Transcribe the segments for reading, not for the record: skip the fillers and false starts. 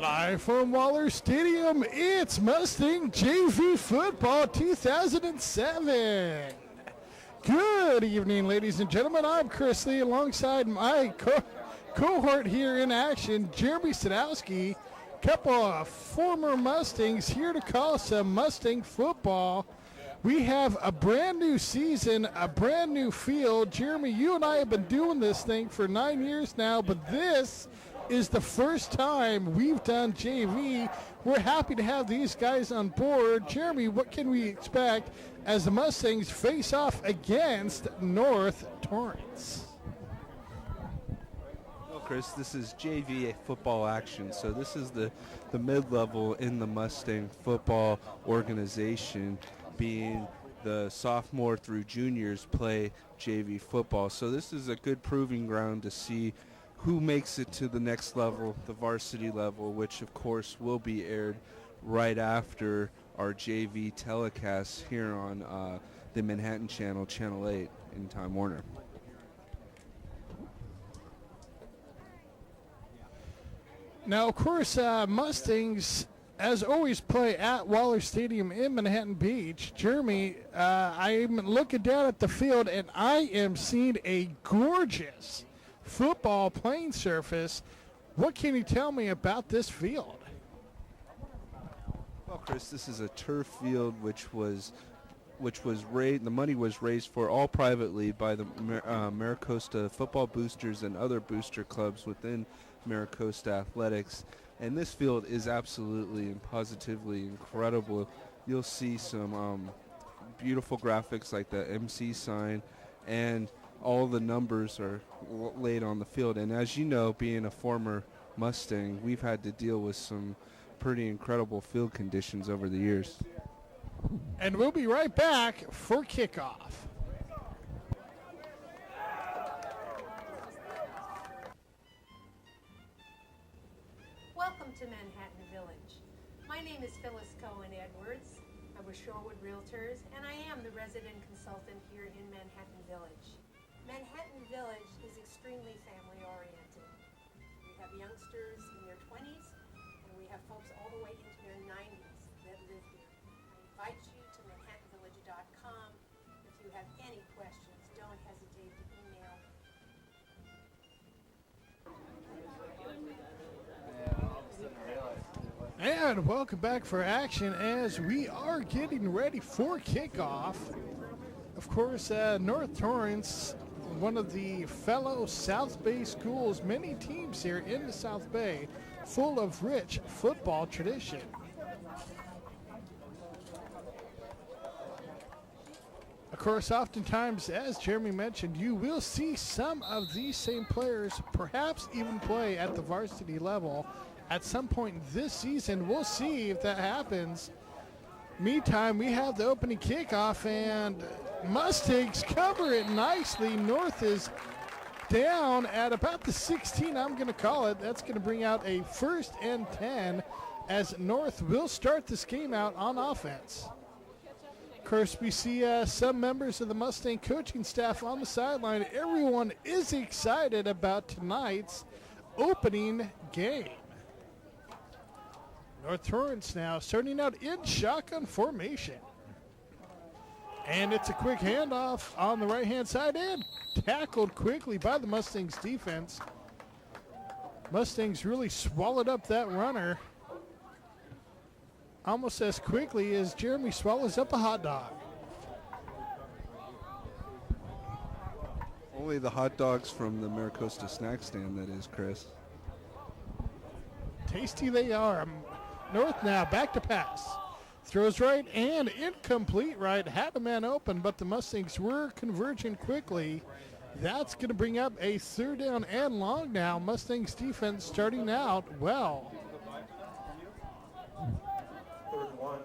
Live from Waller Stadium, it's Mustang JV Football 2007. Good evening, ladies and gentlemen. I'm Chris Lee alongside my cohort here in action, Jeremy Sadowski. Couple of former Mustangs here to call some Mustang football. We have a brand new season, a brand new field. Jeremy, you and I have been doing this thing for 9 years now, but this is the first time we've done JV. We're happy to have these guys on board. Jeremy, what can we expect as the Mustangs face off against North Torrance? Well, Chris, this is JV football action, so this is the mid-level in the Mustang football organization, being the sophomore through juniors play JV football. So this is a good proving ground to see who makes it to the next level, the varsity level, which of course will be aired right after our JV telecast here on the Manhattan Channel, Channel 8 in Time Warner. Now, of course, Mustangs, as always, play at Waller Stadium in Manhattan Beach. Jeremy, I'm looking down at the field, and I am seeing a gorgeous football playing surface. What can you tell me about this field? Well, Chris, this is a turf field which was raised. The money was raised for all privately by the Maricosta football boosters and other booster clubs within Maricosta Athletics. And this field is absolutely and positively incredible. You'll see some beautiful graphics like the MC sign, and all the numbers are laid on the field. And as you know, being a former Mustang, we've had to deal with some pretty incredible field conditions over the years. And we'll be right back for kickoff. Welcome to Manhattan Village. My name is Phyllis Cohen Edwards. I'm with Shorewood Realtors, and I am the resident consultant here in Manhattan Village. Manhattan Village is extremely family-oriented. We have youngsters in their 20s, and we have folks all the way into their 90s that live here. I invite you to manhattanvillage.com. If you have any questions, don't hesitate to email me. And welcome back for action as we are getting ready for kickoff. Of course, North Torrance, one of the fellow South Bay schools, many teams here in the South Bay, full of rich football tradition. Of course, oftentimes, as Jeremy mentioned, you will see some of these same players perhaps even play at the varsity level at some point this season. We'll see if that happens. Meantime, we have the opening kickoff, and Mustangs cover it nicely. North is down at about the 16, I'm going to call it. That's going to bring out a 1st and 10 as North will start this game out on offense. Of course, we see some members of the Mustang coaching staff on the sideline. Everyone is excited about tonight's opening game. North Torrance now starting out in shotgun formation. And it's a quick handoff on the right-hand side and tackled quickly by the Mustangs defense. Mustangs really swallowed up that runner almost as quickly as Jeremy swallows up a hot dog. Only the hot dogs from the Maricosta snack stand, that is, Chris. Tasty they are. North now back to pass. Throws right and incomplete right. Had a man open, but the Mustangs were converging quickly. That's going to bring up a 3rd down and long now. Mustangs defense starting out well. 3rd and 1.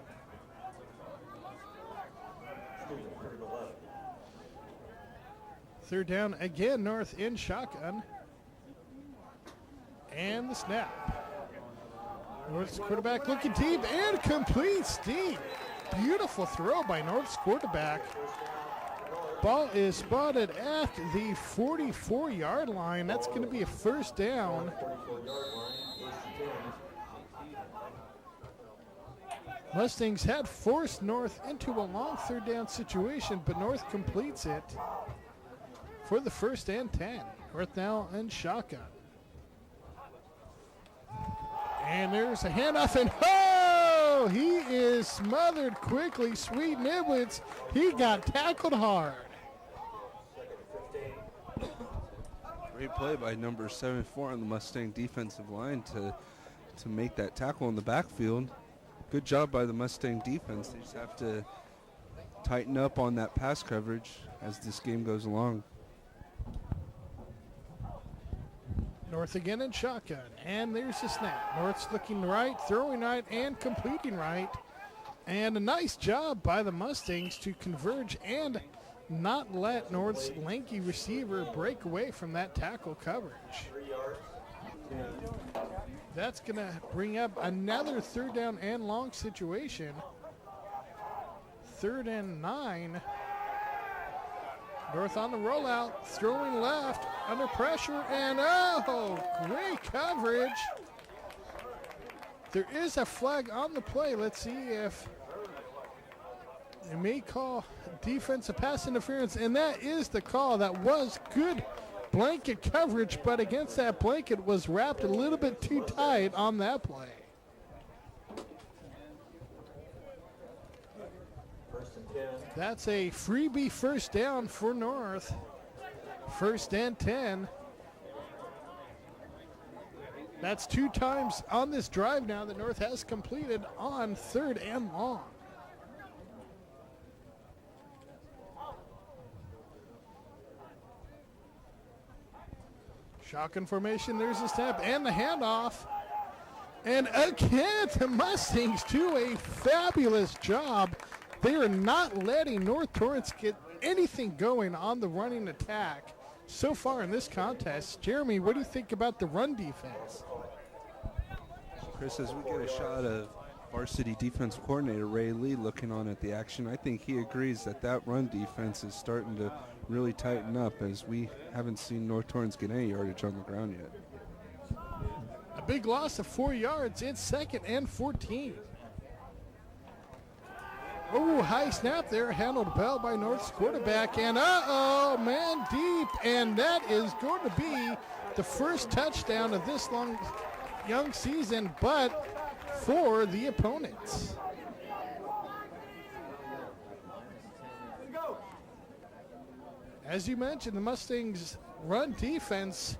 3rd down again, North in shotgun. And the snap. North's quarterback looking deep and completes deep. Beautiful throw by North's quarterback. Ball is spotted at the 44-yard line. That's going to be a 1st down. Mustangs had forced North into a long third down situation, but North completes it for the 1st and 10. North now in shotgun. And there's a handoff, and he is smothered quickly. Sweet Niblets, he got tackled hard. Great play by number 74 on the Mustang defensive line to make that tackle in the backfield. Good job by the Mustang defense. They just have to tighten up on that pass coverage as this game goes along. North again in shotgun, and there's the snap. North's looking right, throwing right, and completing right. And a nice job by the Mustangs to converge and not let North's lanky receiver break away from that tackle coverage. That's going to bring up another 3rd down and long situation. 3rd and 9. North on the rollout, throwing left, under pressure, and great coverage. There is a flag on the play. Let's see if they may call defensive pass interference, and that is the call. That was good blanket coverage, but against that blanket was wrapped a little bit too tight on that play. That's a freebie 1st down for North. 1st and 10. That's 2 times on this drive now that North has completed on 3rd and long. Shotgun formation, there's the snap and the handoff. And again, the Mustangs do a fabulous job. They are not letting North Torrance get anything going on the running attack so far in this contest. Jeremy, what do you think about the run defense? Chris, as we get a shot of varsity defense coordinator Ray Lee looking on at the action, I think he agrees that run defense is starting to really tighten up, as we haven't seen North Torrance get any yardage on the ground yet. A big loss of 4 yards in 2nd and 14. Oh, high snap there, handled well by North's quarterback, and man deep, and that is going to be the first touchdown of this young season, but for the opponents. As you mentioned, the Mustangs' run defense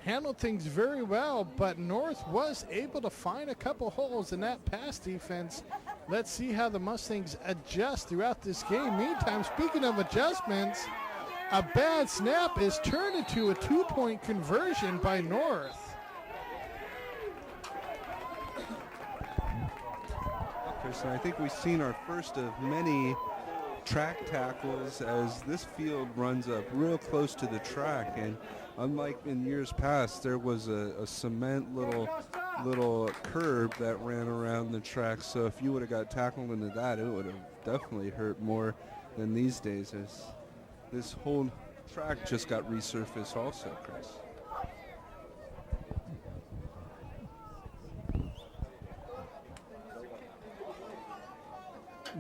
handled things very well, but North was able to find a couple holes in that pass defense. Let's see how the Mustangs adjust throughout this game. Meantime, speaking of adjustments, a bad snap is turned into a 2-point conversion by North. Chris, I think we've seen our first of many track tackles as this field runs up real close to the track, and unlike in years past, there was a cement little curb that ran around the track, so if you would have got tackled into that, it would have definitely hurt more than these days, as this whole track just got resurfaced also, Chris.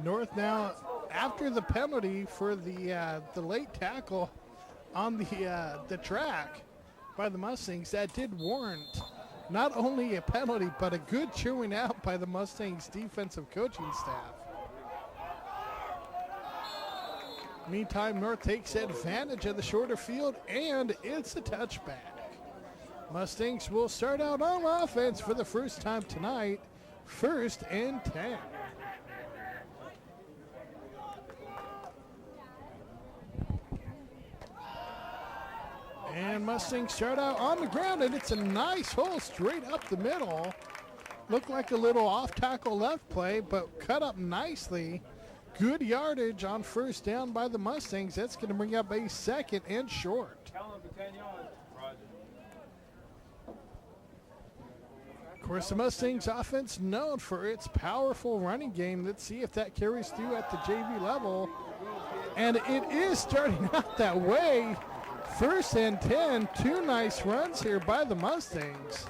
North now, after the penalty for the late tackle on the track by the Mustangs, that did warrant not only a penalty, but a good chewing out by the Mustangs defensive coaching staff. Meantime, North takes advantage of the shorter field, and it's a touchback. Mustangs will start out on offense for the first time tonight, 1st and 10. And Mustangs start out on the ground, and it's a nice hole straight up the middle. Looked like a little off-tackle left play, but cut up nicely. Good yardage on 1st down by the Mustangs. That's going to bring up a 2nd and short. Of course, the Mustangs offense known for its powerful running game. Let's see if that carries through at the JV level. And it is starting out that way. 1st and 10, 2 nice runs here by the Mustangs.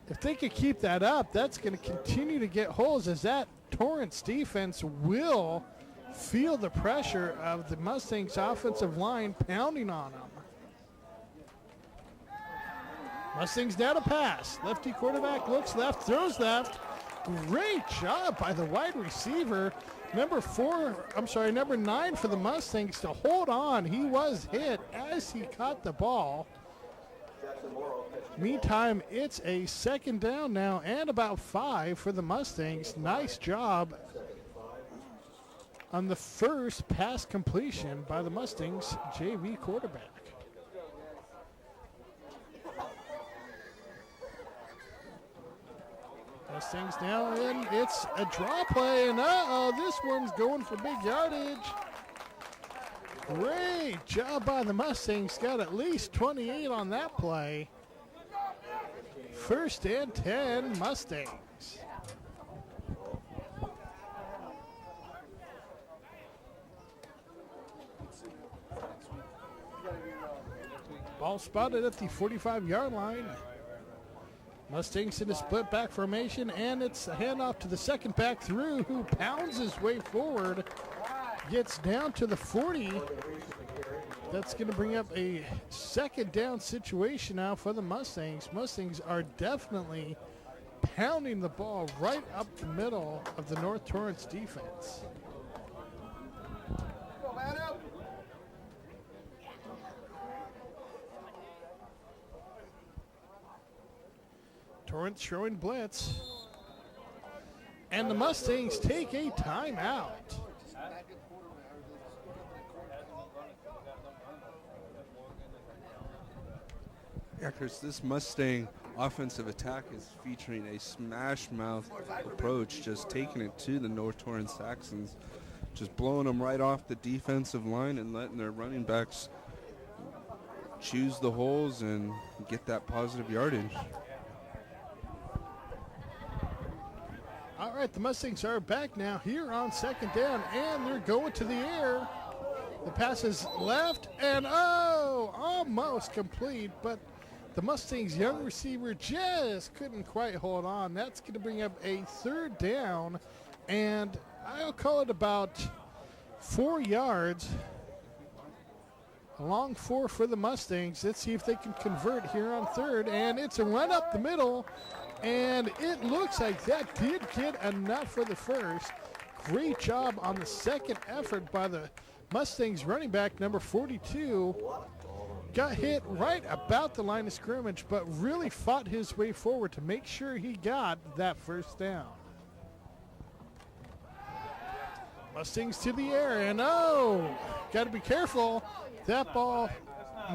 If they could keep that up, that's going to continue to get holes as that Torrance defense will feel the pressure of the Mustangs offensive line pounding on them. Mustangs now to pass. Lefty quarterback looks left, throws left. Great job by the wide receiver. Number 9 for the Mustangs to hold on. He was hit as he caught the ball. Meantime, it's a second down now and about 5 for the Mustangs. Nice job on the first pass completion by the Mustangs JV quarterback. Mustangs now in. It's a draw play, and this one's going for big yardage. Great job by the Mustangs. Got at least 28 on that play. First and 10 Mustangs. Ball spotted at the 45-yard line. Mustangs in a split back formation, and it's a handoff to the second back through, who pounds his way forward, gets down to the 40. That's going to bring up a second down situation now for the Mustangs. Mustangs are definitely pounding the ball right up the middle of the North Torrance defense. Torrance showing blitz. And the Mustangs take a timeout. Yeah, Chris, this Mustang offensive attack is featuring a smash mouth approach, just taking it to the North Torrance Saxons, just blowing them right off the defensive line and letting their running backs choose the holes and get that positive yardage. All right, the Mustangs are back now here on second down, and they're going to the air. The pass is left, and almost complete, but the Mustangs' young receiver just couldn't quite hold on. That's going to bring up a third down, and I'll call it about 4 yards. A long 4 for the Mustangs. Let's see if they can convert here on third, and it's a run up the middle. And it looks like that did get enough for the first. Great job on the second effort by the Mustangs running back, number 42. Got hit right about the line of scrimmage, but really fought his way forward to make sure he got that first down. Mustangs to the air, and got to be careful. That ball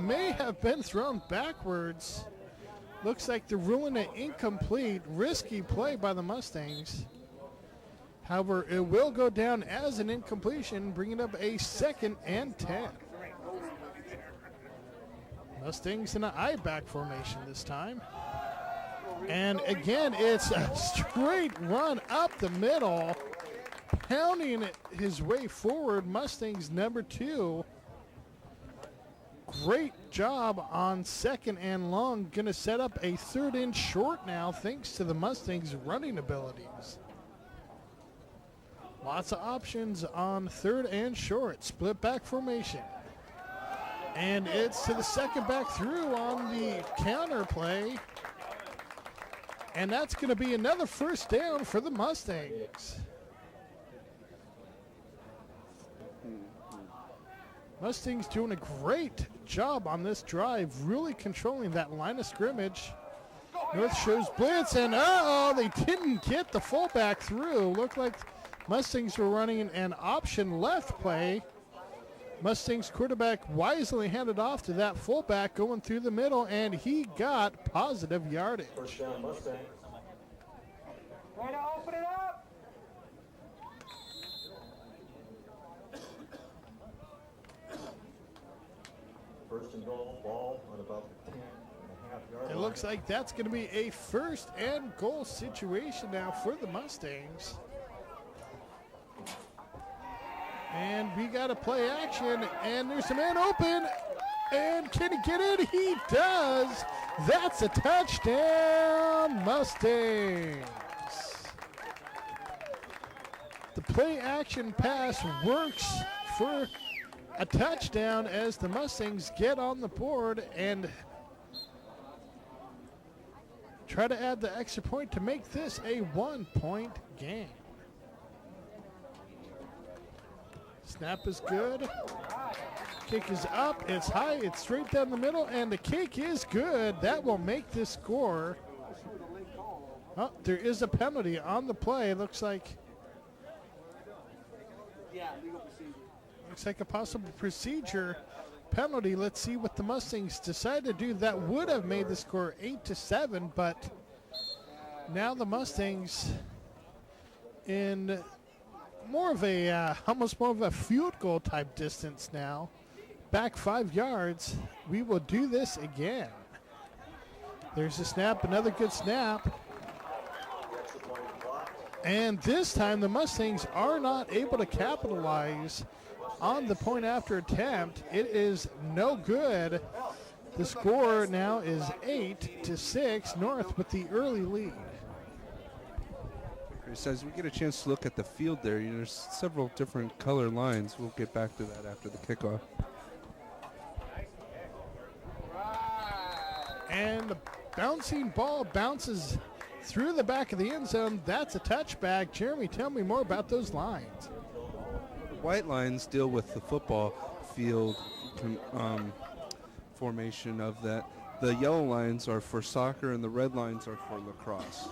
may have been thrown backwards. Looks like they're ruling it incomplete. Risky play by the Mustangs. However, it will go down as an incompletion, bringing up a second and 10. Mustangs in an I-back formation this time. And again, it's a straight run up the middle, pounding his way forward. Mustangs number 2. Great job on second and long. Going to set up a third and short now thanks to the Mustangs' running abilities. Lots of options on third and short. Split back formation. And it's to the second back through on the counter play. And that's going to be another first down for the Mustangs. Mustangs doing a great job on this drive, really controlling that line of scrimmage. North shows blitz, and they didn't get the fullback through. Looked like Mustangs were running an option left play. Mustangs quarterback wisely handed off to that fullback going through the middle, and he got positive yardage. First down, Mustangs. Way to open it up. First and goal, ball on about the 10.5 yard line. It looks like that's going to be a first and goal situation now for the Mustangs. And we got a play action, and there's a man open. And can he get it? He does. That's a touchdown, Mustangs. The play action pass works for a touchdown as the Mustangs get on the board and try to add the extra point to make this a 1-point game. Snap is good. Kick is up, it's high, it's straight down the middle, and the kick is good. That will make this score. Oh, there is a penalty on the play. Looks like a possible procedure penalty. Let's see what the Mustangs decide to do. That would have made the score 8-7, but now the Mustangs in more of a almost more of a field goal type distance now. Back 5 yards. We will do this again. There's a snap, another good snap. And this time the Mustangs are not able to capitalize on the point after attempt. It is no good. The score now is 8-6, North with the early lead. As we get a chance to look at the field there, there's several different color lines. We'll get back to that after the kickoff. And the bouncing ball bounces through the back of the end zone. That's a touchback. Jeremy, tell me more about those lines. White lines deal with the football field formation of that. The yellow lines are for soccer and the red lines are for lacrosse.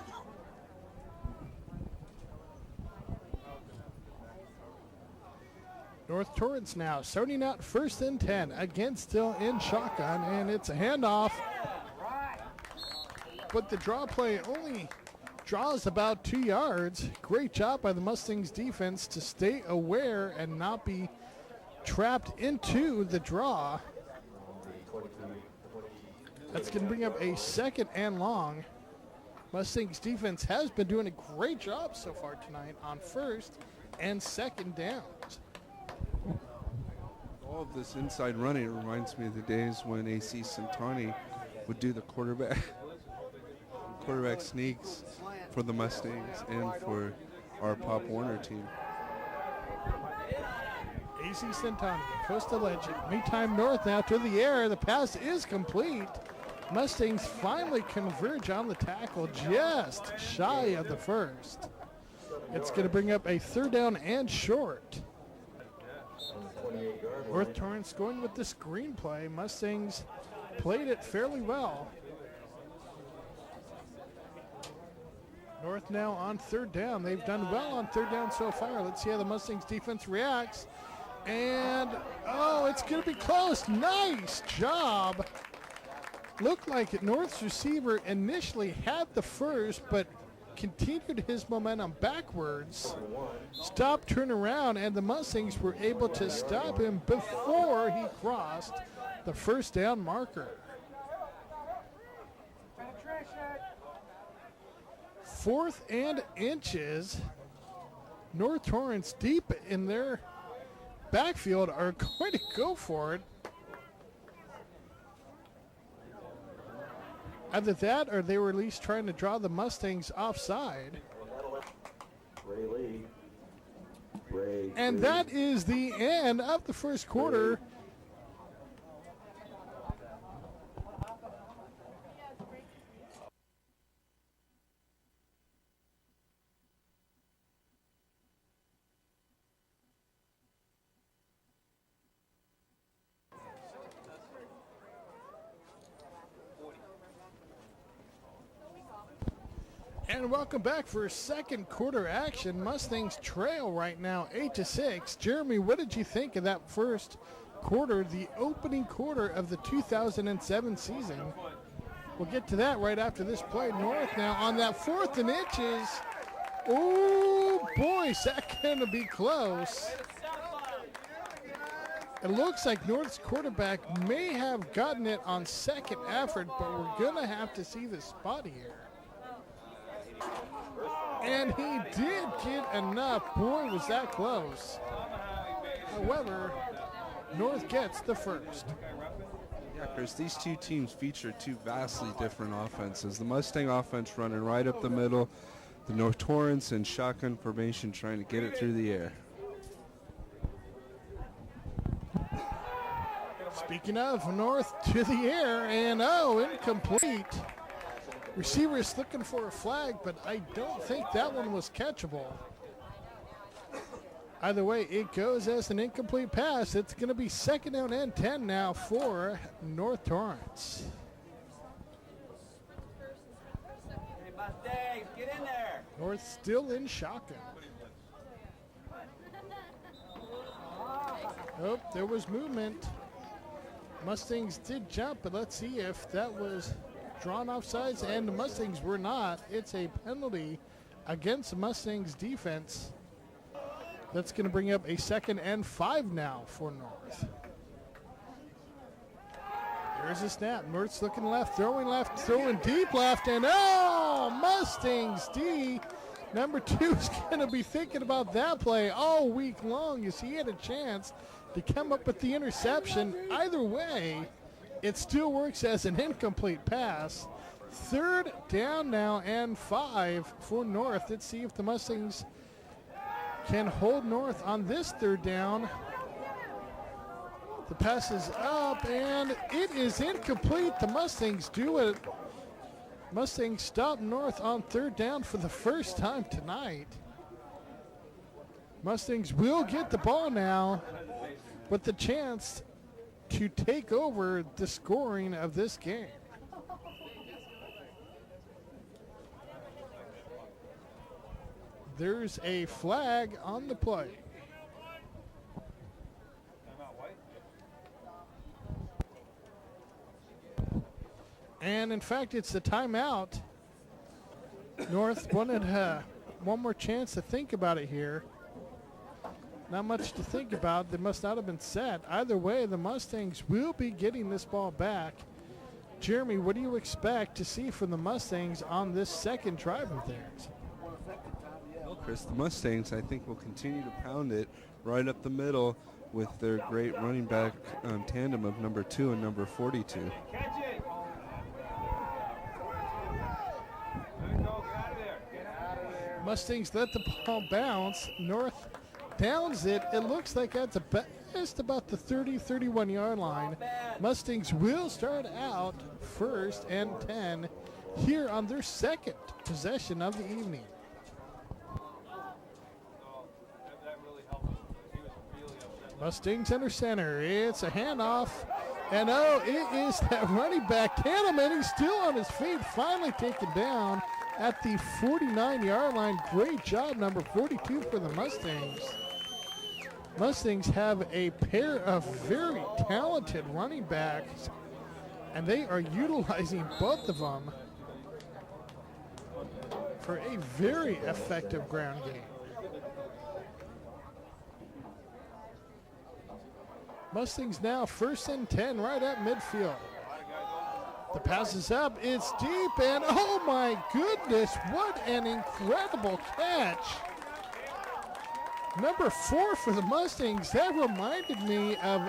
North Torrance now starting out 1st and 10, again still in shotgun, and it's a handoff. But the draw play only draws about 2 yards. Great job by the Mustangs defense to stay aware and not be trapped into the draw. That's going to bring up a 2nd and long. Mustangs defense has been doing a great job so far tonight on 1st and 2nd downs. All of this inside running reminds me of the days when AC Santani would do the quarterback sneaks for the Mustangs and for our Pop Warner team. AC Santani, Costa legend. Meantime, North now to the air. The pass is complete. Mustangs finally converge on the tackle just shy of the first. It's going to bring up a 3rd down and short. North Torrance going with the screenplay. Mustangs played it fairly well. North now on 3rd down. They've done well on 3rd down so far. Let's see how the Mustangs defense reacts. And, oh, it's going to be close. Nice job. Looked like North's receiver initially had the first, but continued his momentum backwards. Stopped, turn around, and the Mustangs were able to stop him before he crossed the 1st down marker. 4th and inches. North Torrance deep in their backfield are going to go for it. Either that or they were at least trying to draw the Mustangs offside. And that is the end of the 1st quarter. And welcome back for 2nd quarter action. Mustangs trail right now 8-6. Jeremy, what did you think of that 1st quarter, the opening quarter of the 2007 season? We'll get to that right after this play. North now on that 4th and inches. Oh boy, is that going to be close. It looks like North's quarterback may have gotten it on 2nd effort, but we're going to have to see the spot here. And he did get enough. Boy, was that close. However, North gets the first. Yeah, Chris, these two teams feature two vastly different offenses. The Mustang offense running right up the middle, the North Torrance in shotgun formation trying to get it through the air. Speaking of, North to the air, and incomplete. Receivers looking for a flag, but I don't think that one was catchable. Either way, it goes as an incomplete pass. It's going to be 2nd down and 10 now for North Torrance. Hey, Mustangs, get in there. North still in shotgun. Oh, there was movement. Mustangs did jump, but let's see if that was drawn offsides, and the Mustangs were not. It's a penalty against the Mustangs defense. That's going to bring up a 2nd and 5 now for North. There's a snap. North's looking left, throwing deep left, and Mustangs D. Number 2 is going to be thinking about that play all week long as he had a chance to come up with the interception. Either way, it still works as an incomplete pass. 3rd down now and 5 for North. Let's see if the Mustangs can hold North on this 3rd down. The pass is up, and it is incomplete. The Mustangs do it. Mustangs stop North on 3rd down for the first time tonight. Mustangs will get the ball now, with the chance to take over the scoring of this game. There's a flag on the play. And in fact, it's the timeout. North wanted one more chance to think about it here. Not much to think about. They must not have been set. Either way, the Mustangs will be getting this ball back. Jeremy, what do you expect to see from the Mustangs on this 2nd drive of theirs? Well, Chris, the Mustangs, I think, will continue to pound it right up the middle with their great running back tandem of number 2 and number 42. Catch it. Mustangs let the ball bounce. North downs it. It looks like that's just about the 30-31 yard line. Mustangs will start out 1st and 10 here on their 2nd possession of the evening. Mustangs under center. It's a handoff. And it is that running back tandem, and he's still on his feet, finally taken down at the 49-yard line. Great job, number 42 for the Mustangs. Mustangs have a pair of very talented running backs, and they are utilizing both of them for a very effective ground game. Mustangs now 1st and 10 right at midfield. The pass is up, it's deep, and oh my goodness, what an incredible catch. Number 4 for the Mustangs, that reminded me of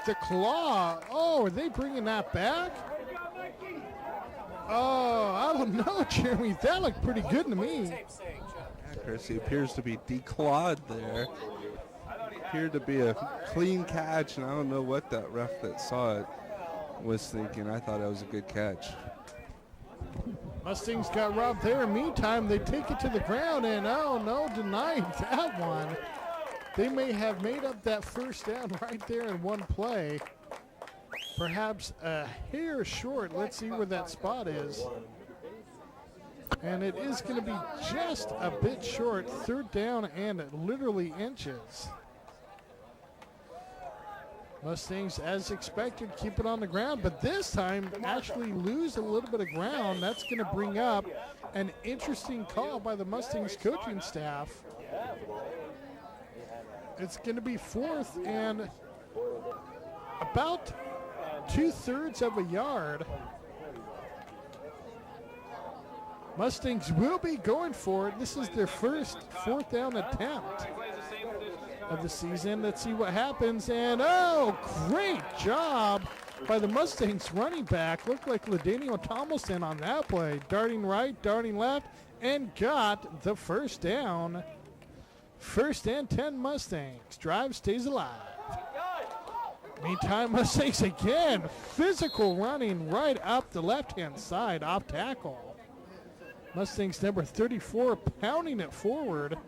the claw. Oh, are they bringing that back? Oh, I don't know, Jeremy, that looked pretty good to me. Yeah, Chris, he appears to be declawed there. Appeared to be a clean catch, and I don't know what that ref that saw it was thinking. I thought it was a good catch. Mustangs got robbed there. Meantime, they take it to the ground, and denied that one. They may have made up that 1st down right there in one play. Perhaps a hair short. Let's see where that spot is. And it is going to be just a bit short. 3rd down and literally inches. Mustangs, as expected, keep it on the ground, but this time actually lose a little bit of ground. That's going to bring up an interesting call by the Mustangs coaching staff. It's going to be 4th and about 2/3 of a yard. Mustangs will be going for it. This is their first 4th down attempt of the season. Let's see what happens. And great job by the Mustangs running back. Looked like LaDaniel Tomlinson on that play. Darting right, darting left, and got the first down. First and 10 Mustangs. Drive stays alive. Meantime, Mustangs again. Physical running right up the left-hand side off tackle. Mustangs number 34 pounding it forward.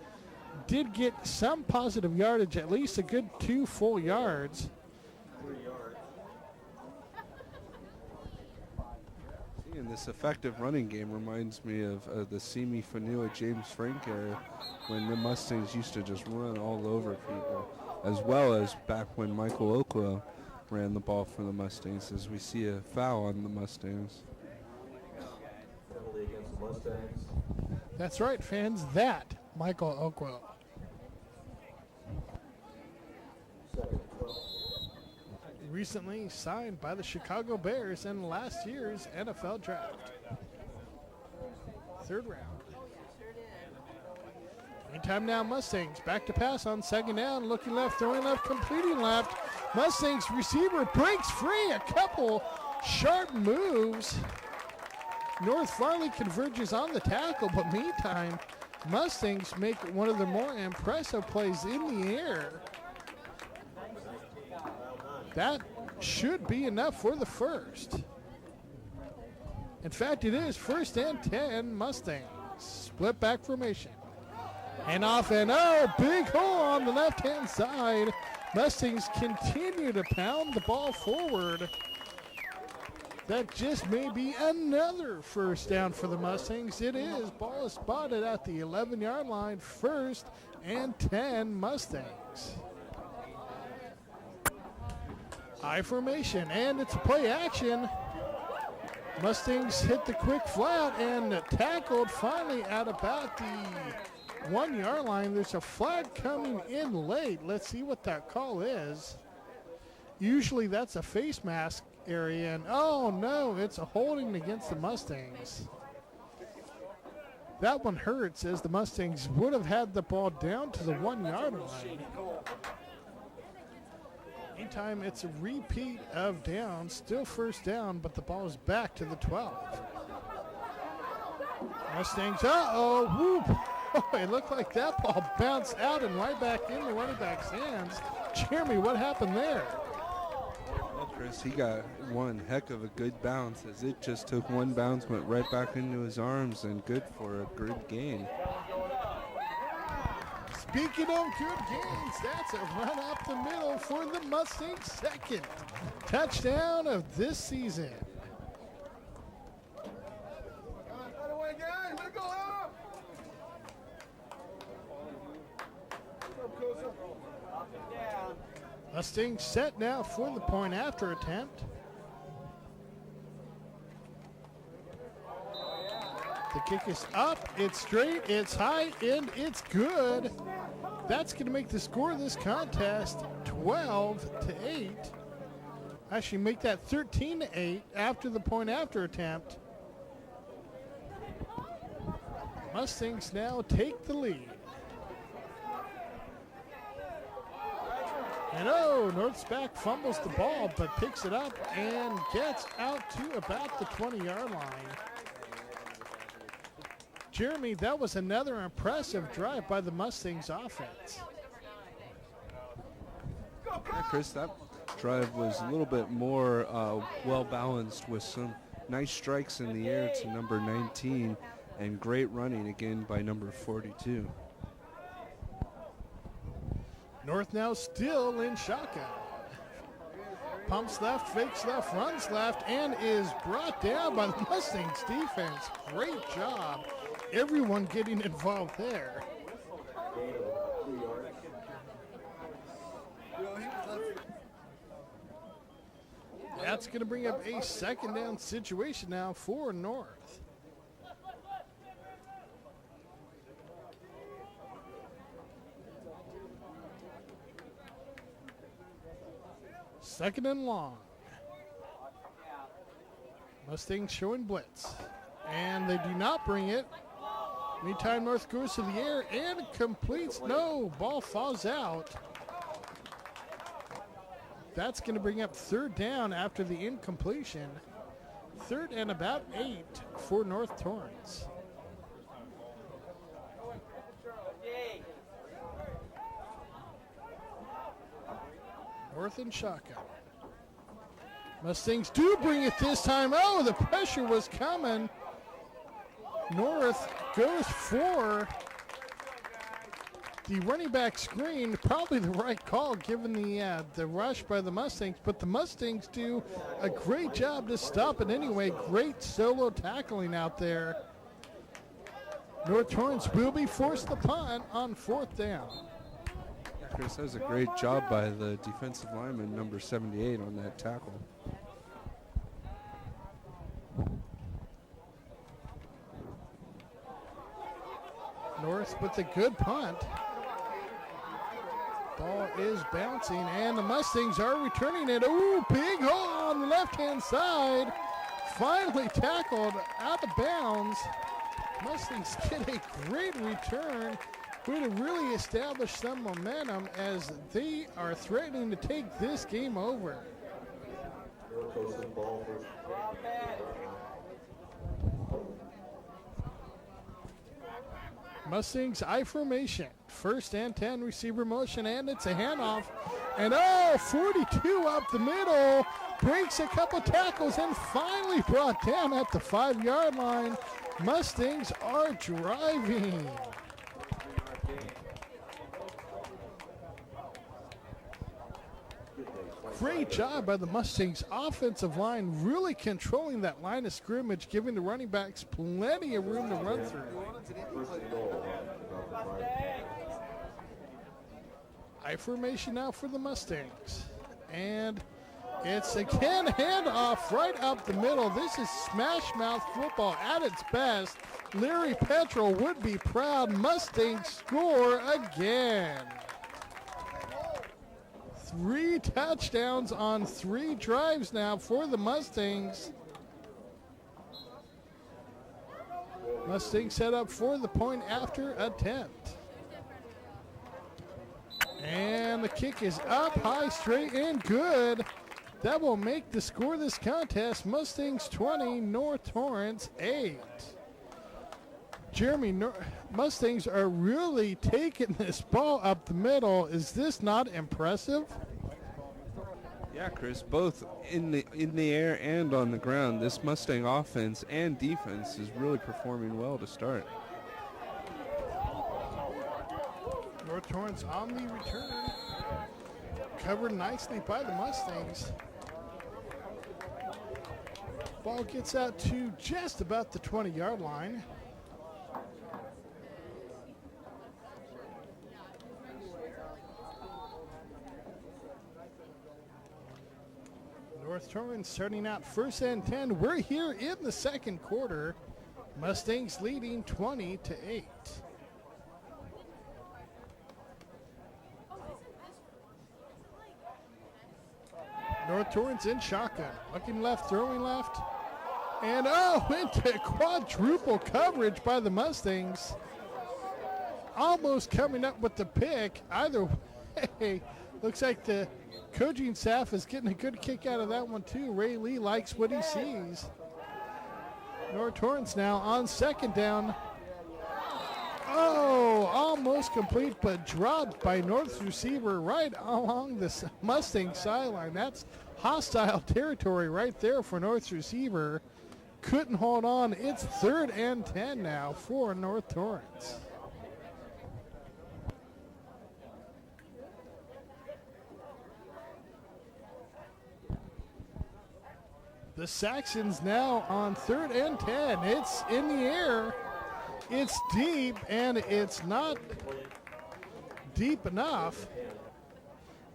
Did get some positive yardage, at least a good 2 full yards. 3 yards. Seeing this effective running game reminds me of the Simi Fanua James Frank era when the Mustangs used to just run all over people, as well as back when Michael Okwa ran the ball for the Mustangs, as we see a foul on the Mustangs. Penalty against the Mustangs. That's right, fans. That Michael Okwa. Second and 12. Recently signed by the Chicago Bears in last year's NFL draft. 3rd round. Meantime now, Mustangs back to pass on 2nd down. Looking left, throwing left, completing left. Mustangs receiver breaks free. A couple sharp moves. North Farley converges on the tackle, but meantime, Mustangs make one of the more impressive plays in the air. That should be enough for the first. In fact, it is 1st and 10 Mustangs. Split back formation. And off and big hole on the left-hand side. Mustangs continue to pound the ball forward. That just may be another first down for the Mustangs. It is. Ball is spotted at the 11-yard line. 1st and 10 Mustangs. High formation, and it's a play action. Mustangs hit the quick flat and tackled finally at about the 1-yard line. There's a flag coming in late. Let's see what that call is. Usually that's a face mask area, and oh no, it's a holding against the Mustangs. That one hurts, as the Mustangs would have had the ball down to the 1-yard line. Meantime, it's a repeat of down, still first down, but the ball is back to the 12. Mustangs, whoop. It looked like that ball bounced out and right back in the running back's hands. Jeremy, what happened there? Well, Chris, he got one heck of a good bounce, as it just took one bounce, went right back into his arms, and good for a good gain. Speaking of good gains, that's a run up the middle for the Mustangs' 2nd touchdown of this season. Mustangs set now for the point after attempt. The kick is up, it's straight, it's high, and it's good. That's going to make the score of this contest 12-8. Actually make that 13-8 after the point after attempt. Mustangs now take the lead. And Northsback fumbles the ball, but picks it up and gets out to about the 20-yard line. Jeremy, that was another impressive drive by the Mustangs offense. Yeah, Chris, that drive was a little bit more well-balanced, with some nice strikes in the air to number 19 and great running again by number 42. North now still in shotgun. Pumps left, fakes left, runs left, and is brought down by the Mustangs defense. Great job. Everyone getting involved there. Gain of 3 yards. That's going to bring up a 2nd down situation now for North. Second and long. Mustangs showing blitz. And they do not bring it. Meantime, North goes to the air and completes. No, ball falls out. That's going to bring up third down after the incompletion. Third and about 8 for North Torrance. North and shotgun. Mustangs do bring it this time. Oh, the pressure was coming. North goes for the running back screen. Probably the right call given the rush by the Mustangs, but the Mustangs do a great job to stop it anyway. Great solo tackling out there. North Torrance will be forced to punt on fourth down. Chris, that was a great job by the defensive lineman, number 78, on that tackle. North with a good punt. Ball is bouncing, and the Mustangs are returning it. Ooh, big hole on the left-hand side. Finally tackled out of bounds. Mustangs get a great return. Way to really establish some momentum as they are threatening to take this game over. Mustangs I formation. First and 10 receiver motion, and it's a handoff. And 42 up the middle. Breaks a couple tackles and finally brought down at the 5-yard line. Mustangs are driving. Great job by the Mustangs offensive line, really controlling that line of scrimmage, giving the running backs plenty of room to run through. I formation now for the Mustangs. And it's again handoff right up the middle. This is smash mouth football at its best. Larry Petrol would be proud. Mustangs score again. 3 touchdowns on 3 drives now for the Mustangs. Mustangs set up for the point after attempt. And the kick is up high, straight, and good. That will make the score of this contest Mustangs 20, North Torrance 8. Jeremy, Mustangs are really taking this ball up the middle. Is this not impressive? Yeah, Chris, both in the air and on the ground, this Mustang offense and defense is really performing well to start. North Torrance on the return. Covered nicely by the Mustangs. Ball gets out to just about the 20-yard line. North Torrance starting out first and 10. We're here in the second quarter. Mustangs leading 20-8. North Torrance in shotgun. Looking left, throwing left. And into quadruple coverage by the Mustangs. Almost coming up with the pick. Either way, looks like the coaching staff is getting a good kick out of that one too. Ray Lee likes what he sees. North Torrance now on second down. Almost complete, but dropped by North's receiver right along the Mustang sideline. That's hostile territory right there for North's receiver. Couldn't hold on. It's third and 10 now for North Torrance. The Saxons now on third and 10. It's in the air. It's deep, and it's not deep enough.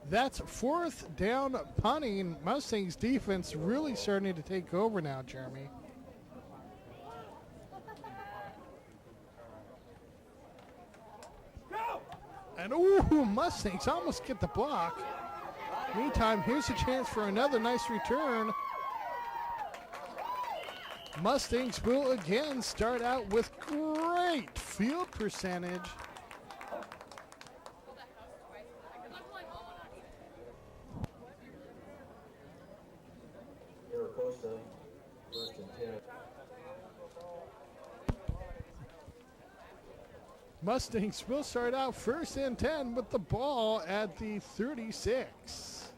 That's fourth down punting. Mustangs defense really starting to take over now, Jeremy. And Mustangs almost get the block. Meantime, here's a chance for another nice return. Mustangs will again start out with great field percentage. Mustangs will start out 1st and 10 with the ball at the 36.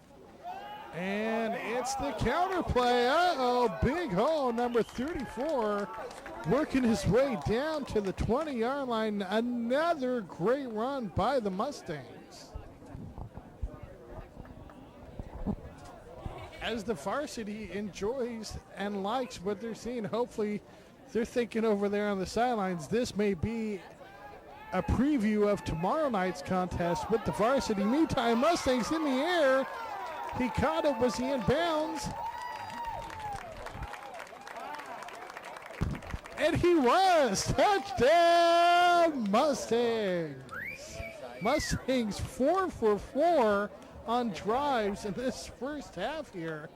And it's the counter play. Uh-oh, big hole, number 34, working his way down to the 20-yard line. Another great run by the Mustangs. As the varsity enjoys and likes what they're seeing, hopefully they're thinking over there on the sidelines, this may be a preview of tomorrow night's contest with the varsity. Meantime, Mustangs in the air. He caught it. Was he in bounds? And he was. Touchdown, Mustangs. Mustangs 4 for 4 on drives in this first half here.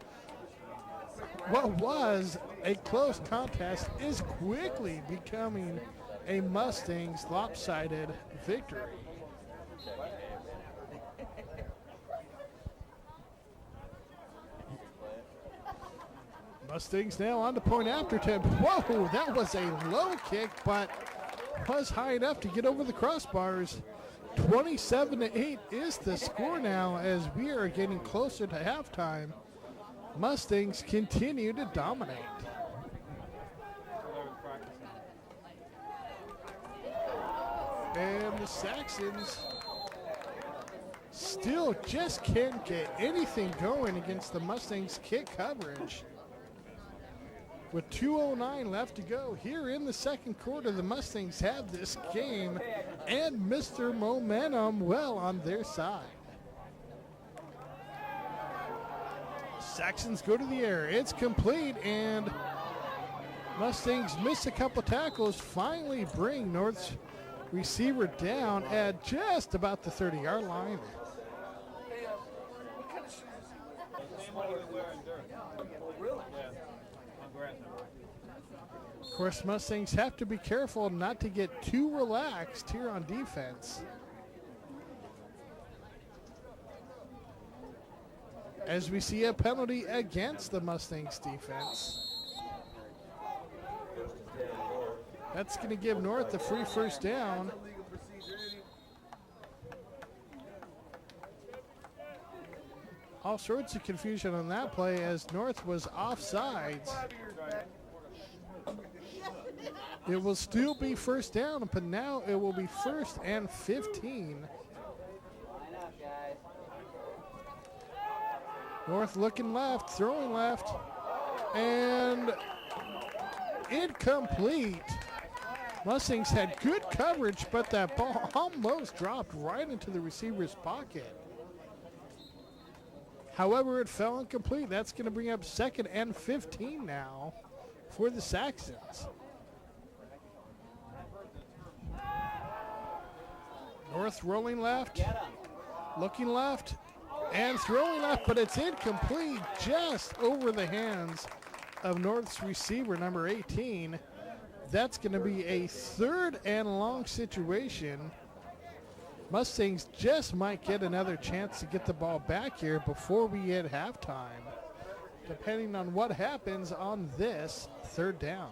What was a close contest is quickly becoming a Mustangs lopsided victory. Mustangs now on to point after attempt. Whoa, that was a low kick, but was high enough to get over the crossbars. 27-8 is the score now as we are getting closer to halftime. Mustangs continue to dominate. And the Saxons still just can't get anything going against the Mustangs kick coverage. With 2:09 left to go here in the second quarter, the Mustangs have this game and Mr. Momentum well on their side. Saxons go to the air. It's complete, and Mustangs miss a couple tackles, finally bring North's receiver down at just about the 30-yard line. Of course, Mustangs have to be careful not to get too relaxed here on defense, as we see a penalty against the Mustangs defense. That's going to give North the free first down. All sorts of confusion on that play as North was offsides. It will still be first down, but now it will be 1st and 15. North looking left, throwing left, and incomplete. Mustangs had good coverage, but that ball almost dropped right into the receiver's pocket. However, it fell incomplete. That's going to bring up 2nd and 15 now for the Saxons. North rolling left, looking left, and throwing left, but it's incomplete, just over the hands of North's receiver, number 18. That's going to be a 3rd and long situation. Mustangs just might get another chance to get the ball back here before we hit halftime, depending on what happens on this 3rd down.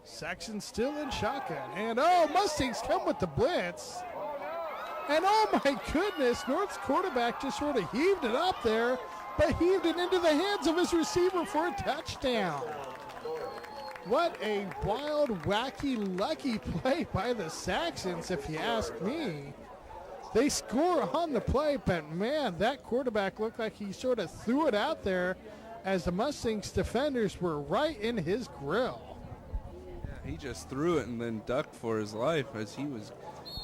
Saxons still in shotgun, and Mustangs come with the blitz. And oh my goodness, North's quarterback just sort of heaved it up there, but heaved it into the hands of his receiver for a touchdown. What a wild, wacky, lucky play by the Saxons, if you ask me. They score on the play, but man, that quarterback looked like he sort of threw it out there as the Mustangs defenders were right in his grill. He just threw it and then ducked for his life as he was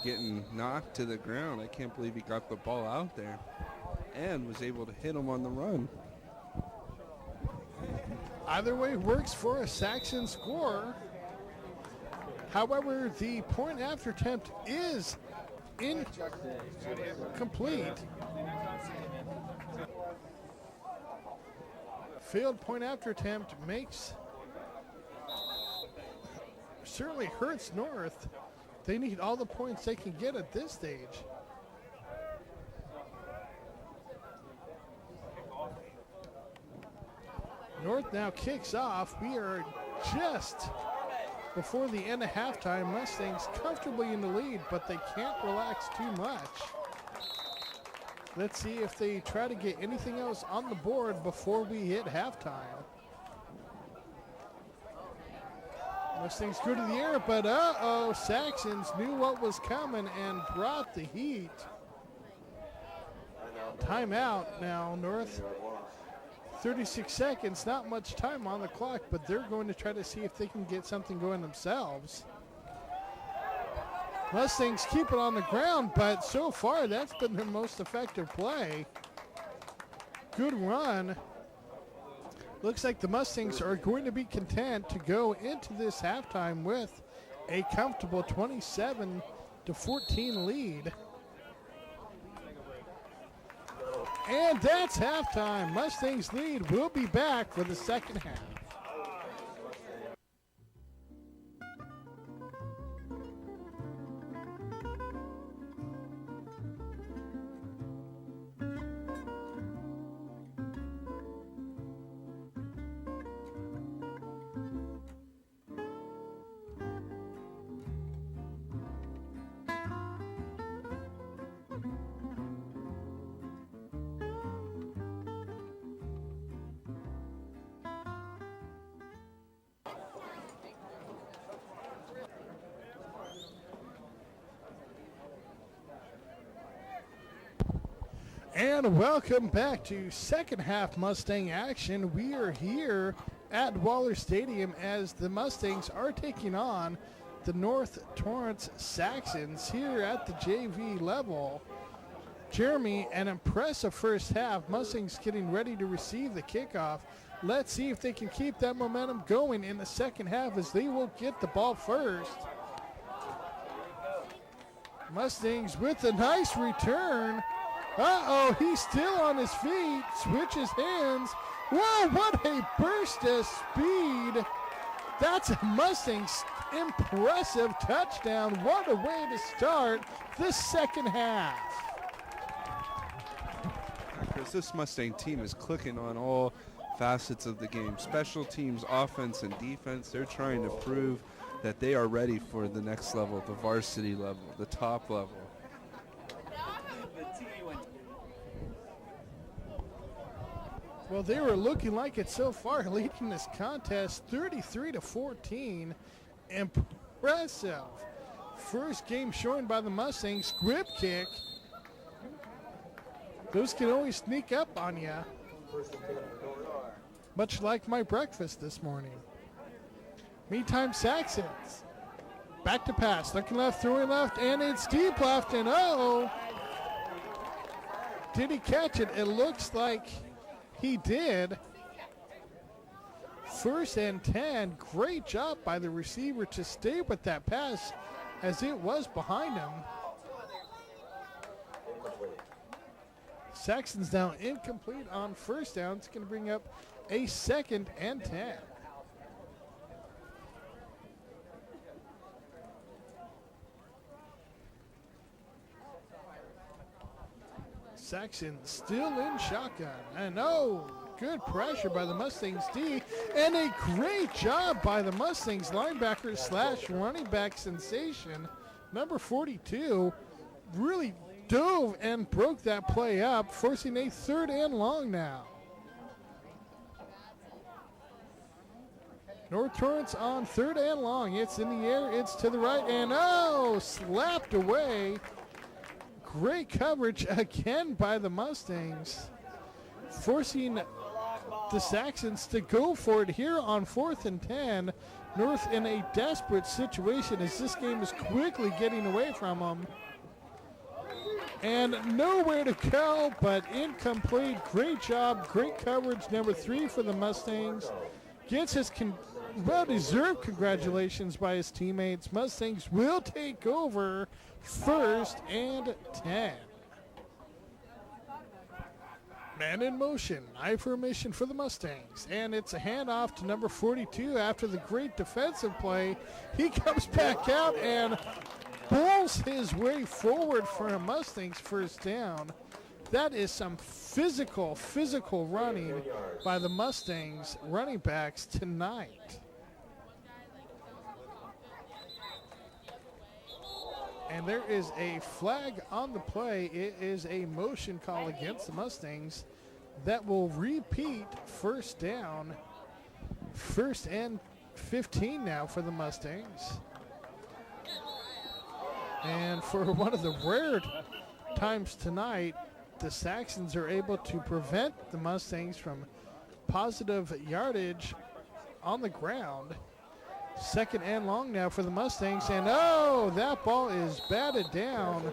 getting knocked to the ground. I can't believe he got the ball out there and was able to hit him on the run. Either way works for a Saxon score. However, the point after attempt is incomplete. Failed point after attempt certainly hurts North. They need all the points they can get at this stage. North now kicks off. We are just before the end of halftime. Mustangs comfortably in the lead, but they can't relax too much. Let's see if they try to get anything else on the board before we hit halftime. Mustangs go to the air, but Saxons knew what was coming and brought the heat. Timeout now, North. 36 seconds, not much time on the clock, but they're going to try to see if they can get something going themselves. Mustangs keep it on the ground, but so far that's been their most effective play. Good run. Looks like the Mustangs are going to be content to go into this halftime with a comfortable 27-14 lead. And that's halftime. Mustangs lead. We'll be back for the second half. And welcome back to second half Mustang action. We are here at Waller Stadium as the Mustangs are taking on the North Torrance Saxons here at the JV level. Jeremy, an impressive first half. Mustangs getting ready to receive the kickoff. Let's see if they can keep that momentum going in the second half as they will get the ball first. Mustangs with a nice return. He's still on his feet, switches hands. Whoa, what a burst of speed. That's a Mustangs impressive touchdown. What a way to start the second half. Chris, this Mustang team is clicking on all facets of the game. Special teams, offense, and defense. They're trying to prove that they are ready for the next level, the varsity level, the top level. Well, they were looking like it so far, leading this contest 33-14. Impressive. First game showing by the Mustangs. Grip kick. Those can always sneak up on you. Much like my breakfast this morning. Meantime, Saxons. Back to pass. Looking left, throwing left, and it's deep left. And did he catch it? It looks like he did. First and 10. Great job by the receiver to stay with that pass as it was behind him. Saxon's now incomplete on first down. It's going to bring up a second and 10. Saxon still in shotgun. And good pressure by the Mustangs D. And a great job by the Mustangs linebacker / running back sensation. Number 42 really dove and broke that play up, forcing a third and long now. North Torrance on third and long. It's in the air. It's to the right. And slapped away. Great coverage again by the Mustangs, forcing the Saxons to go for it here on 4th and 10. North in a desperate situation as this game is quickly getting away from them. And nowhere to go but incomplete. Great job, great coverage. Number 3 for the Mustangs. Gets his well-deserved congratulations by his teammates. Mustangs will take over 1st and 10. Man in motion, I formation for the Mustangs, and it's a handoff to number 42 after the great defensive play. He comes back out and pulls his way forward for a Mustangs first down. That is some physical running by the Mustangs running backs tonight. And there is a flag on the play. It is a motion call against the Mustangs that will repeat first down. First and 15 now for the Mustangs. And for one of the rare times tonight, the Saxons are able to prevent the Mustangs from positive yardage on the ground. Second and long now for the Mustangs, and oh, that ball is batted down.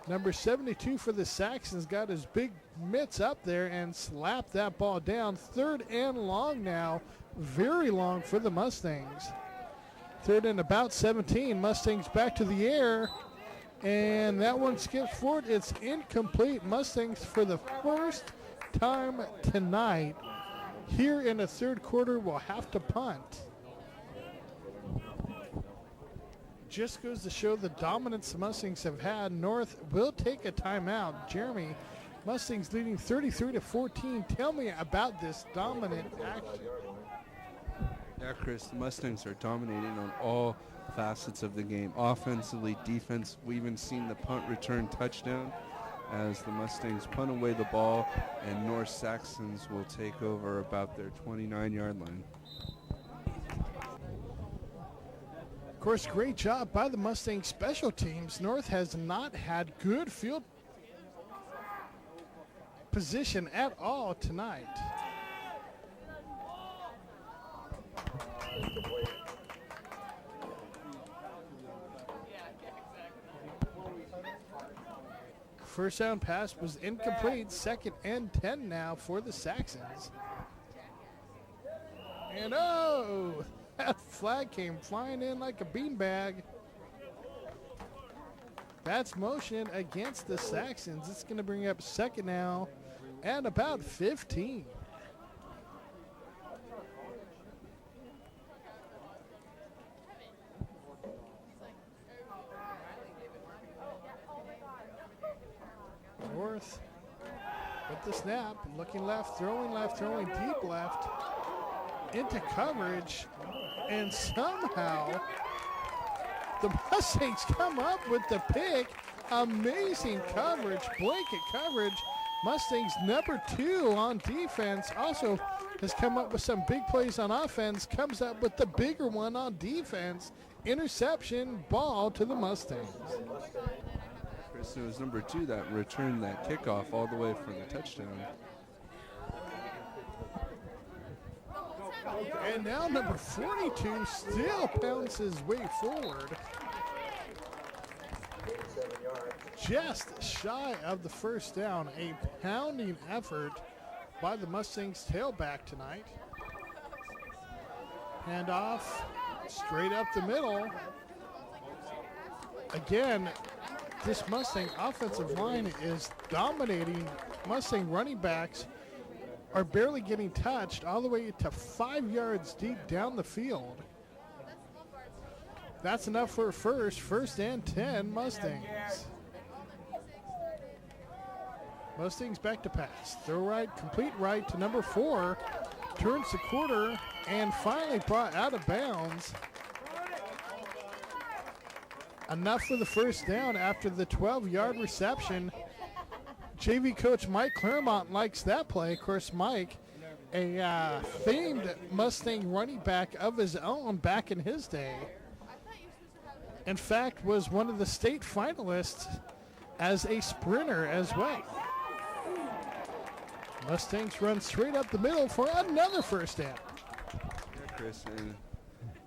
Number 72 for the Saxons got his big mitts up there and slapped that ball down. Third and long now, very long for the Mustangs. Third and about 17, Mustangs back to the air, and that one skips forward. It's incomplete. Mustangs for the first time tonight here in the third quarter will have to punt. Just goes to show the dominance the Mustangs have had. North will take a timeout. Jeremy, Mustangs leading 33-14. Tell me about this dominant action. Yeah, Chris, the Mustangs are dominating on all facets of the game. Offensively, defense. We even seen the punt return touchdown as the Mustangs punt away the ball, and North Saxons will take over about their 29-yard line. Of course, great job by the Mustang special teams. North has not had good field position at all tonight. First down pass was incomplete. Second and 10 now for the Saxons. And oh! That flag came flying in like a beanbag. That's motion against the Saxons. It's going to bring up second now and about 15. North with the snap, looking left, throwing deep left into coverage. And somehow the Mustangs come up with the pick. Amazing coverage, blanket coverage. Mustangs number 2 on defense also has come up with some big plays on offense, comes up with the bigger one on defense. Interception, ball to the Mustangs. Chris, it was number 2 that returned that kickoff all the way for the touchdown. And now number 42 still pounds his way forward. Just shy of the first down. A pounding effort by the Mustangs tailback tonight. Hand off straight up the middle. Again, this Mustang offensive line is dominating. Mustang running backs are barely getting touched all the way to 5 yards deep down the field. That's enough for first and 10 Mustangs. Mustangs back to pass. Throw right, complete right to number 4. Turns the quarter and finally brought out of bounds. Enough for the first down after the 12-yard reception. JV coach Mike Claremont likes that play. Of course, Mike, a famed Mustang running back of his own back in his day. In fact, was one of the state finalists as a sprinter as well. Mustangs run straight up the middle for another first down. Yeah, Chris, and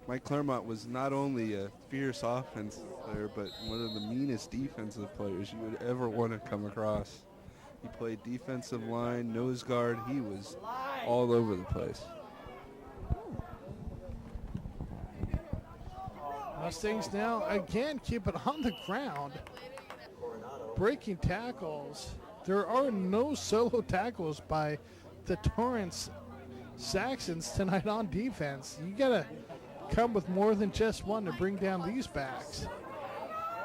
Mike Claremont was not only a fierce offensive player, but one of the meanest defensive players you would ever want to come across. He played defensive line, nose guard. He was all over the place. Mustangs now again keep it on the ground. Breaking tackles. There are no solo tackles by the Torrance Saxons tonight on defense. You got to come with more than just one to bring down these backs.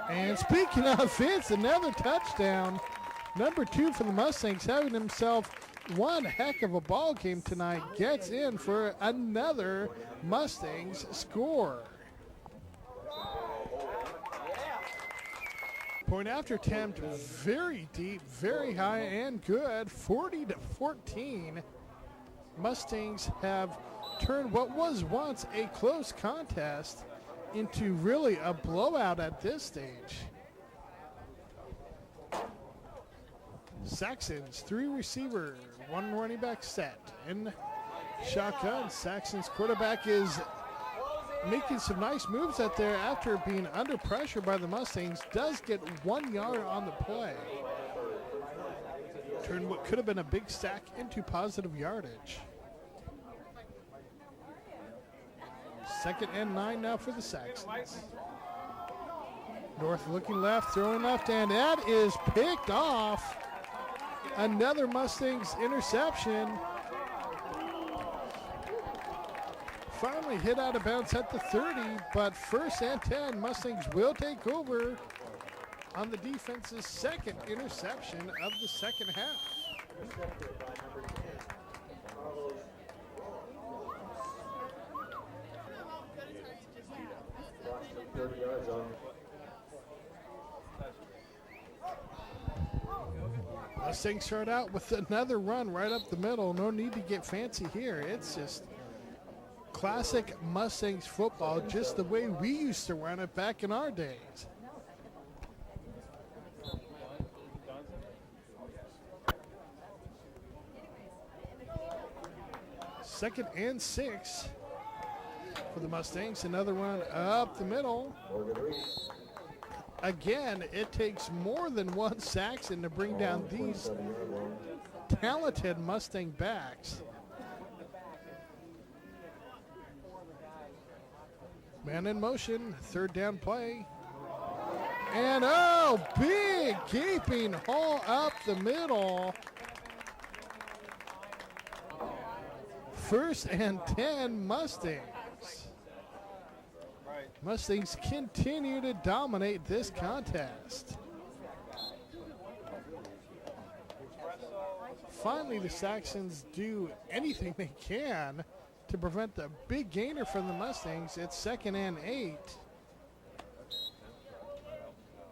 And speaking of, it's another touchdown Number 2 for the Mustangs, having himself one heck of a ball game tonight, gets in for another Mustangs score. Point after attempt, very deep, very high, and good. 40-14. Mustangs have turned what was once a close contest into really a blowout at this stage. Saxons, 3 receiver, 1 running back set. In shotgun, Saxons quarterback is making some nice moves out there after being under pressure by the Mustangs. Does get 1 yard on the play. Turned what could have been a big sack into positive yardage. 2nd and 9 now for the Saxons. North looking left, throwing left, and that is picked off. Another Mustangs interception. Finally hit out of bounds at the 30, but 1st and 10, Mustangs will take over on the defense's 2nd interception of the 2nd half. 30 yards on. Mustangs start out with another run right up the middle. No need to get fancy here. It's just classic Mustangs football, just the way we used to run it back in our days. Second and 6 for the Mustangs. Another run up the middle. Again, it takes more than one Saxon to bring down these talented Mustang backs. Man in motion, 3rd down play. And oh, big gaping hole up the middle. 1st and 10 Mustangs. Mustangs continue to dominate this contest. Finally, the Saxons do anything they can to prevent the big gainer from the Mustangs. It's 2nd and 8.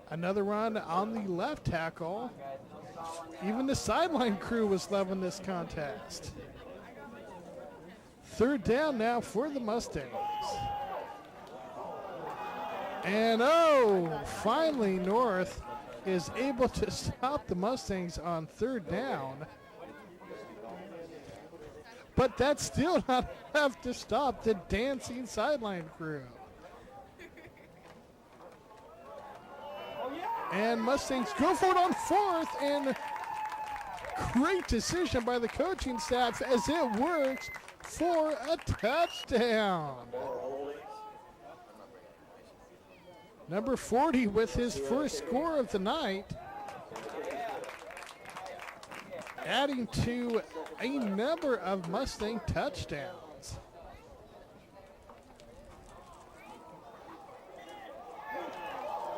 Another run on the left tackle. Even the sideline crew was loving this contest. 3rd down now for the Mustangs. And oh, finally North is able to stop the Mustangs on 3rd down. But that's still not enough to stop the dancing sideline crew. And Mustangs go for it on 4th, and great decision by the coaching staff as it works for a touchdown. Number 40 with his first score of the night, adding to a number of Mustang touchdowns.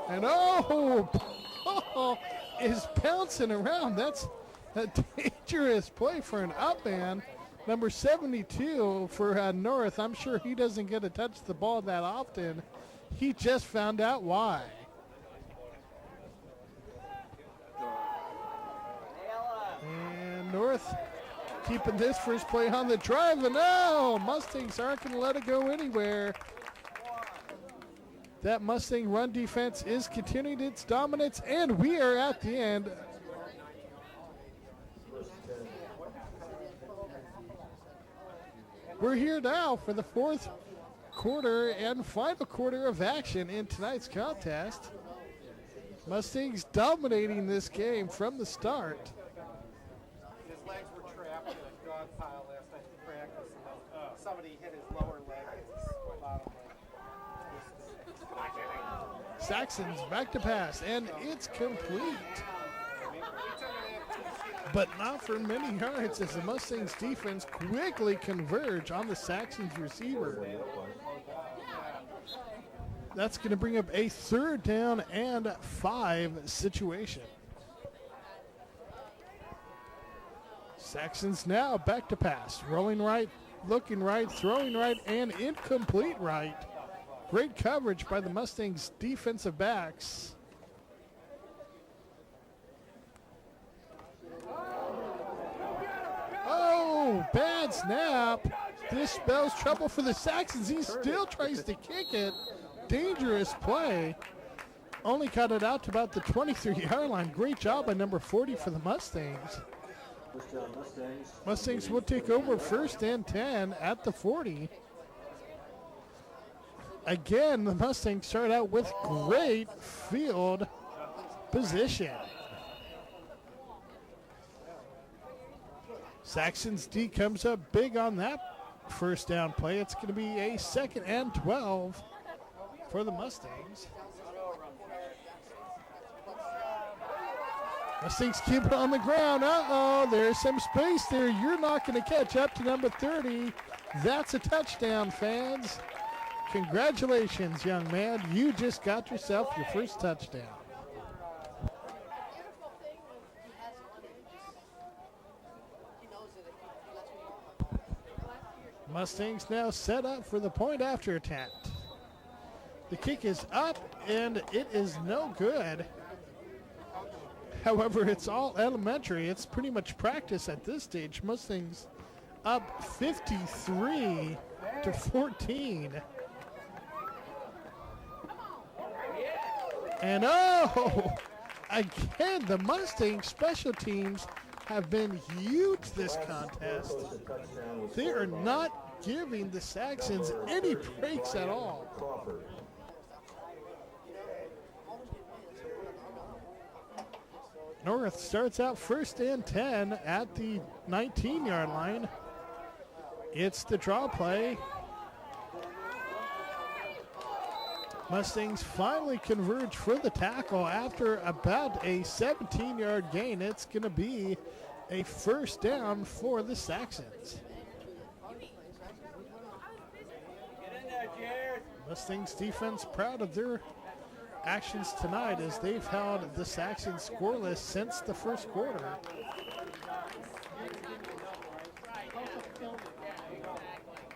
And oh, is bouncing around. That's a dangerous play for an up man. Number 72 for North. I'm sure he doesn't get to touch the ball that often. He just found out why. And North keeping this first play on the drive. And no, Mustangs aren't going to let it go anywhere. That Mustang run defense is continuing its dominance, and we are at the end. We're here now for the 4th quarter and final quarter of action in tonight's contest. Mustangs dominating this game from the start. His legs were trapped in a dog pile last night in practice, and somebody hit his lower leg, his bottom leg. Saxons back to pass, and it's complete. But not for many yards as the Mustangs defense quickly converge on the Saxons receiver. That's going to bring up a 3rd down and 5 situation. Saxons now back to pass. Rolling right, looking right, throwing right, and incomplete right. Great coverage by the Mustangs defensive backs. Oh, bad snap. This spells trouble for the Saxons. He still tries to kick it. Dangerous play. Only cut it out to about the 23-yard line. Great job by number 40 for the Mustangs. Mustangs will take over 1st and 10 at the 40. Again, the Mustangs start out with great field position. Saxons D comes up big on that first down play. It's going to be a 2nd and 12 for the Mustangs. Mustangs keep it on the ground. Uh-oh, there's some space there. You're not going to catch up to number 30. That's a touchdown, fans. Congratulations, young man. You just got yourself your first touchdown. Mustangs now set up for the point after attempt. The kick is up, and it is no good. However, it's all elementary. It's pretty much practice at this stage. Mustangs up 53-14. And again, the Mustang special teams have been huge this contest. They are not giving the Saxons any breaks at all. North starts out 1st and 10 at the 19-yard line. It's the draw play. Mustangs finally converge for the tackle after about a 17-yard gain. It's going to be a 1st down for the Saxons. Mustangs defense proud of their actions tonight as they've held the Saxons scoreless since the first quarter.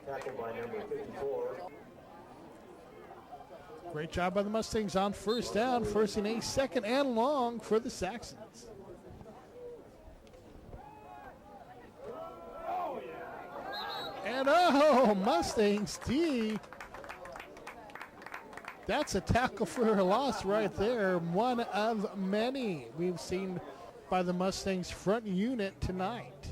Tackled by number 54. Great job by the Mustangs on 1st down, forcing a 2nd and long for the Saxons. And Mustangs D. That's a tackle for a loss right there. One of many we've seen by the Mustangs front unit tonight.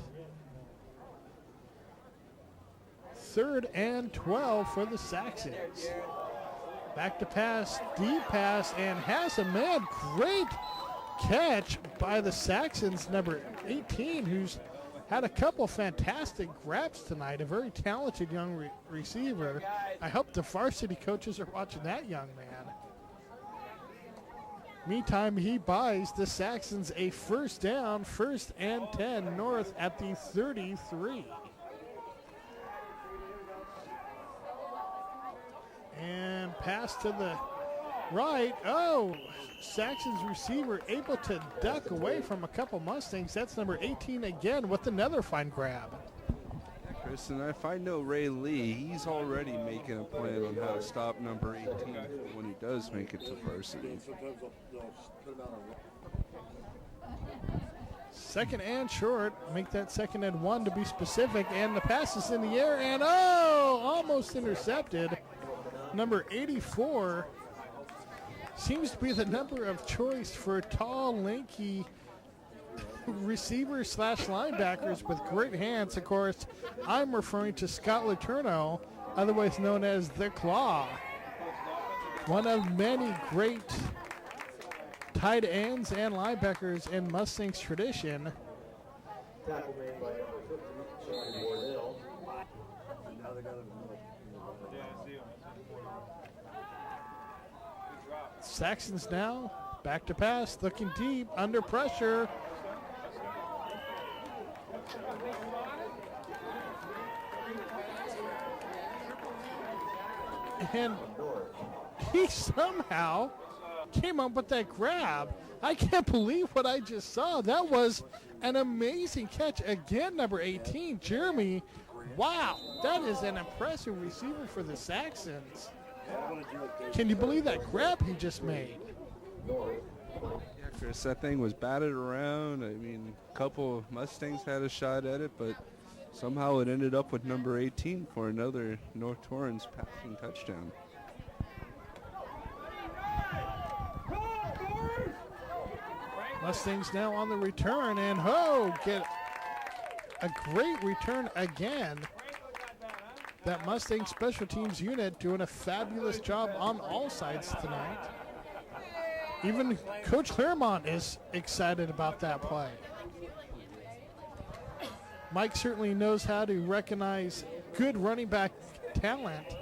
3rd and 12 for the Saxons. Back to pass, deep pass, and has a man. Great catch by the Saxons, number 18, who's had a couple fantastic grabs tonight. A very talented young receiver. I hope the varsity coaches are watching that young man. Meantime, he buys the Saxons a 1st down, 1st and 10 North at the 33. And pass to the right. Oh, Saxon's receiver able to duck away from a couple Mustangs. That's number 18 again with another fine grab. Chris, and if I know Ray Lee, he's already making a plan on how to stop number 18 when he does make it to varsity. 2nd and short. Make that 2nd and 1 to be specific. And the pass is in the air and almost intercepted. Number 84 seems to be the number of choice for tall, lanky receivers / linebackers with great hands. Of course, I'm referring to Scott Letourneau, otherwise known as the Claw. One of many great tight ends and linebackers in Mustangs tradition. Tackle made by number 50, Sean Wardell. Saxons now back to pass, looking deep, under pressure. And he somehow came up with that grab. I can't believe what I just saw. That was An amazing catch again, number 18, Jeremy. Wow, that is an impressive receiver for the Saxons. Can you believe that grab he just made? Yeah, Chris, that thing was batted around. I mean, a couple of Mustangs had a shot at it, but somehow it ended up with number 18 for another North Torrance passing touchdown. Mustangs now on the return, and get a great return again. That Mustang special teams unit doing a fabulous job on all sides tonight. Even Coach Claremont is excited about that play. Mike certainly knows how to recognize good running back talent.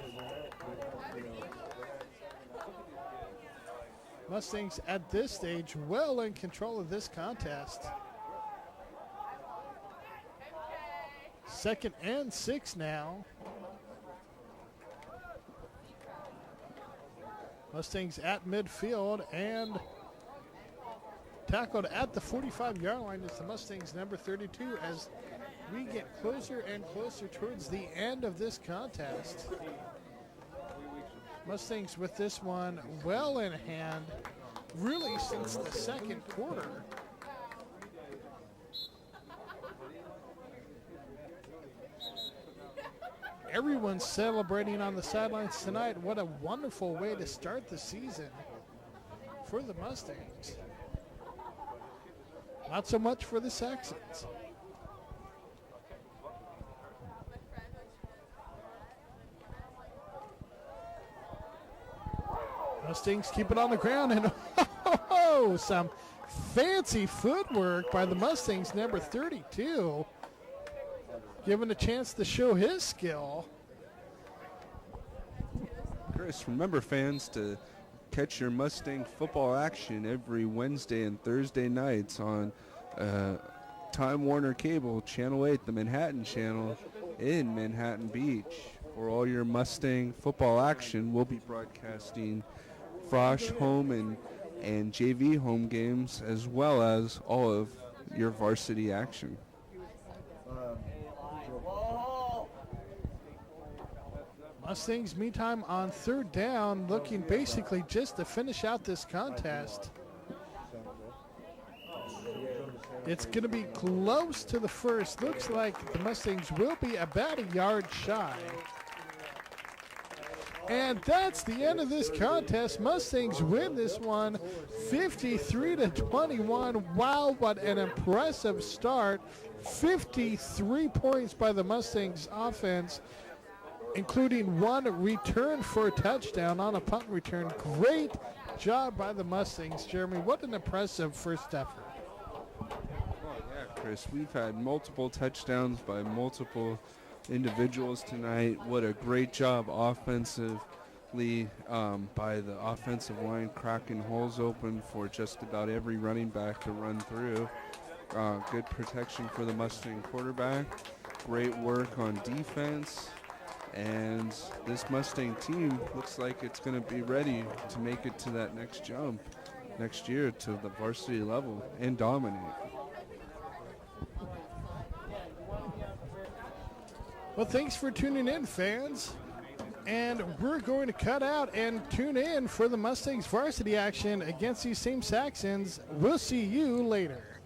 Mustangs at this stage well in control of this contest. 2nd and 6 now. Mustangs at midfield and tackled at the 45-yard line is the Mustangs number 32 as we get closer and closer towards the end of this contest. Mustangs with this one well in hand, really since the second quarter. Everyone's celebrating on the sidelines tonight. What a wonderful way to start the season for the Mustangs. Not so much for the Saxons. Mustangs keep it on the ground, and some fancy footwork by the Mustangs number 32. Given a chance to show his skill. Chris, remember fans to catch your Mustang football action every Wednesday and Thursday nights on Time Warner Cable, Channel 8, the Manhattan channel in Manhattan Beach. For all your Mustang football action, we'll be broadcasting Frosh home and JV home games, as well as all of your varsity action. Mustangs, meantime, on 3rd down, looking basically just to finish out this contest. It's going to be close to the first. Looks like the Mustangs will be about a yard shy. And that's the end of this contest. Mustangs win this one 53-21. Wow, what an impressive start. 53 points by the Mustangs offense, including one return for a touchdown on a punt return. Great job by the Mustangs, Jeremy. What an impressive first effort. Yeah, Chris, we've had multiple touchdowns by multiple individuals tonight. What a great job offensively by the offensive line, cracking holes open for just about every running back to run through. Good protection for the Mustang quarterback. Great work on defense. And this Mustang team looks like it's going to be ready to make it to that next jump next year to the varsity level and dominate. Well, thanks for tuning in, fans. And we're going to cut out and tune in for the Mustangs varsity action against these same Saxons. We'll see you later.